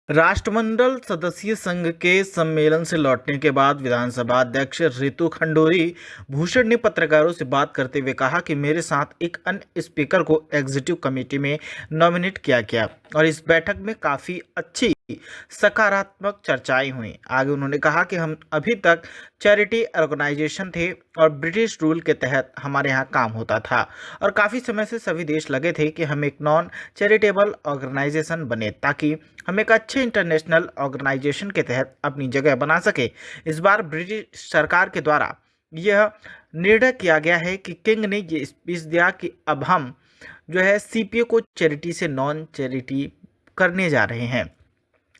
राष्ट्रमंडल सदस्य संघ के सम्मेलन से लौटने के बाद विधानसभा अध्यक्ष रितु खंडूरी भूषण ने पत्रकारों से बात करते हुए कहा कि मेरे साथ एक अन्य स्पीकर को एग्जीक्यूटिव कमेटी में नॉमिनेट किया गया और इस बैठक में काफ़ी अच्छी सकारात्मक चर्चाएं हुई। आगे उन्होंने कहा कि हम अभी तक चैरिटी ऑर्गेनाइजेशन थे और ब्रिटिश रूल के तहत हमारे यहाँ काम होता था और काफ़ी समय से सभी देश लगे थे कि हम एक नॉन चैरिटेबल ऑर्गेनाइजेशन बने ताकि हम एक अच्छे इंटरनेशनल ऑर्गेनाइजेशन के तहत अपनी जगह बना सके। इस बार ब्रिटिश सरकार के द्वारा यह निर्णय किया गया है कि किंग ने ये स्पीच दिया कि अब हम जो है सीपीओ को चैरिटी से नॉन चैरिटी करने जा रहे हैं।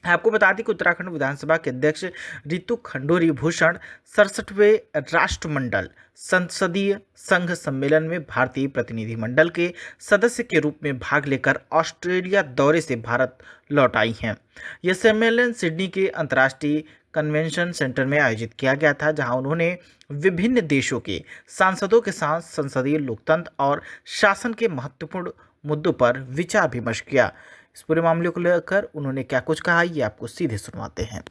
आपको बता दें कि उत्तराखंड विधानसभा के अध्यक्ष रितु खंडूरी भूषण 67वें राष्ट्रमंडल संसदीय संघ सम्मेलन में भारतीय प्रतिनिधिमंडल के सदस्य के रूप में भाग लेकर ऑस्ट्रेलिया दौरे से भारत लौट आई हैं। यह सम्मेलन सिडनी के अंतर्राष्ट्रीय कन्वेंशन सेंटर में आयोजित किया गया था, जहां उन्होंने विभिन्न देशों के सांसदों के साथ संसदीय लोकतंत्र और शासन के महत्वपूर्ण मुद्दों पर विचार विमर्श किया। इस पूरे मामले को लेकर उन्होंने क्या कुछ कहा, ये आपको सीधे सुनवाते हैं।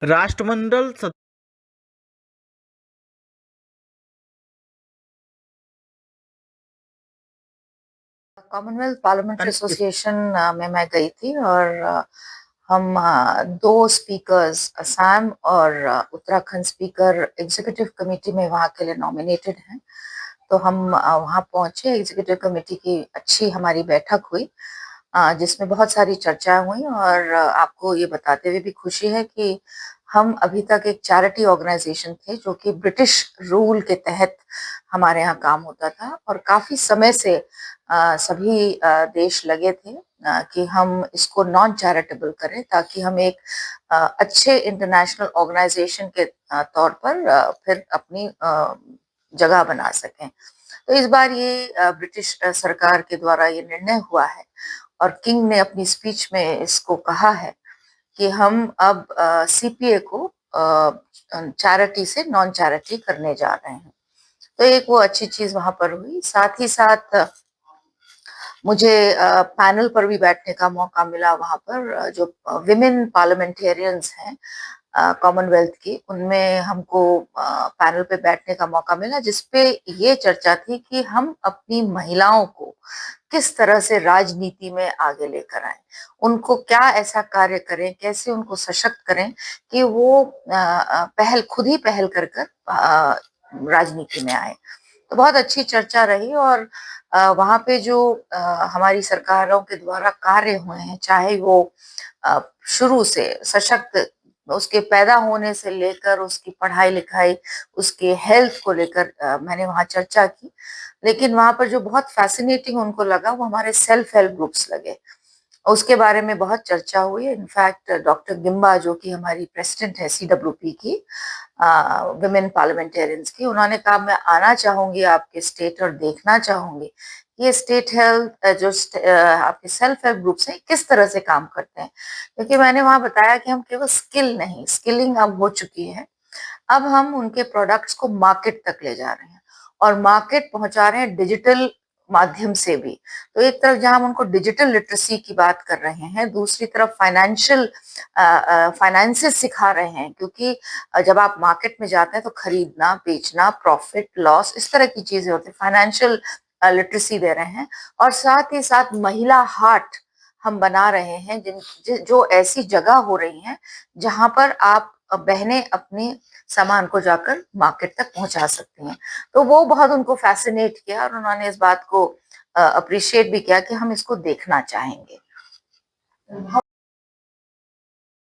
राष्ट्रमंडल कॉमनवेल्थ पार्लियामेंट्री एसोसिएशन में मैं गई थी और हम दो स्पीकर्स असम और उत्तराखंड स्पीकर एग्जीक्यूटिव कमेटी में वहाँ के लिए नॉमिनेटेड हैं। तो हम वहाँ पहुँचे, एग्जीक्यूटिव कमेटी की अच्छी हमारी बैठक हुई जिसमें बहुत सारी चर्चाएं हुई और आपको ये बताते हुए भी खुशी है कि हम अभी तक एक चैरिटी ऑर्गेनाइजेशन थे जो कि ब्रिटिश रूल के तहत हमारे यहाँ काम होता था और काफी समय से सभी देश लगे थे कि हम इसको नॉन चैरिटेबल करें ताकि हम एक अच्छे इंटरनेशनल ऑर्गेनाइजेशन के तौर पर फिर अपनी जगह बना सकें। तो इस बार ये ब्रिटिश सरकार के द्वारा ये निर्णय हुआ है और किंग ने अपनी स्पीच में इसको कहा है कि हम अब सीपीए को चैरिटी से नॉन चैरिटी करने जा रहे हैं। तो एक वो अच्छी चीज वहां पर हुई। साथ ही साथ मुझे पैनल पर भी बैठने का मौका मिला वहां पर जो विमेन पार्लियामेंटेरियंस हैं कॉमनवेल्थ की, उनमें हमको पैनल पे बैठने का मौका मिला जिसपे ये चर्चा थी कि हम अपनी महिलाओं को किस तरह से राजनीति में आगे लेकर आए, उनको क्या ऐसा कार्य करें, कैसे उनको सशक्त करें कि वो पहल खुद ही पहल कर राजनीति में आए। तो बहुत अच्छी चर्चा रही और वहां पे जो हमारी सरकारों के द्वारा कार्य हुए हैं, चाहे वो शुरू से सशक्त उसके पैदा होने से लेकर उसकी पढ़ाई लिखाई, उसके हेल्थ को लेकर मैंने वहां चर्चा की। लेकिन वहां पर जो बहुत फैसिनेटिंग उनको लगा वो हमारे सेल्फ हेल्प ग्रुप्स लगे, उसके बारे में बहुत चर्चा हुई। इनफैक्ट डॉक्टर गिम्बा जो कि हमारी प्रेसिडेंट है सीडब्ल्यूपी की विमेन पार्लियामेंटेरियंस की, उन्होंने कहा मैं आना चाहूंगी आपके स्टेट और देखना चाहूंगी ये स्टेट हेल्थ जो आपके सेल्फ हेल्प ग्रुप्स हैं किस तरह से काम करते हैं। क्योंकि मैंने वहां बताया कि हम केवल स्किल नहीं, स्किलिंग अब हो चुकी है, अब हम उनके प्रोडक्ट्स को मार्केट तक ले जा रहे हैं और मार्केट पहुंचा रहे हैं डिजिटल माध्यम से भी। तो एक तरफ जहां हम उनको डिजिटल लिटरेसी की बात कर रहे हैं, दूसरी तरफ फाइनेंशियल फाइनेंसेस सिखा रहे हैं, क्योंकि जब आप मार्केट में जाते हैं तो खरीदना, बेचना, प्रॉफिट लॉस, इस तरह की चीजें होती है, फाइनेंशियल लिटरेसी दे रहे हैं। और साथ ही साथ महिला हाट हम बना रहे हैं जो ऐसी जगह हो रही हैं जहां पर आप बहनें अपने सामान को जाकर मार्केट तक पहुंचा सकती हैं। तो वो बहुत उनको फैसिनेट किया और उन्होंने इस बात को अप्रिशिएट भी किया कि हम इसको देखना चाहेंगे।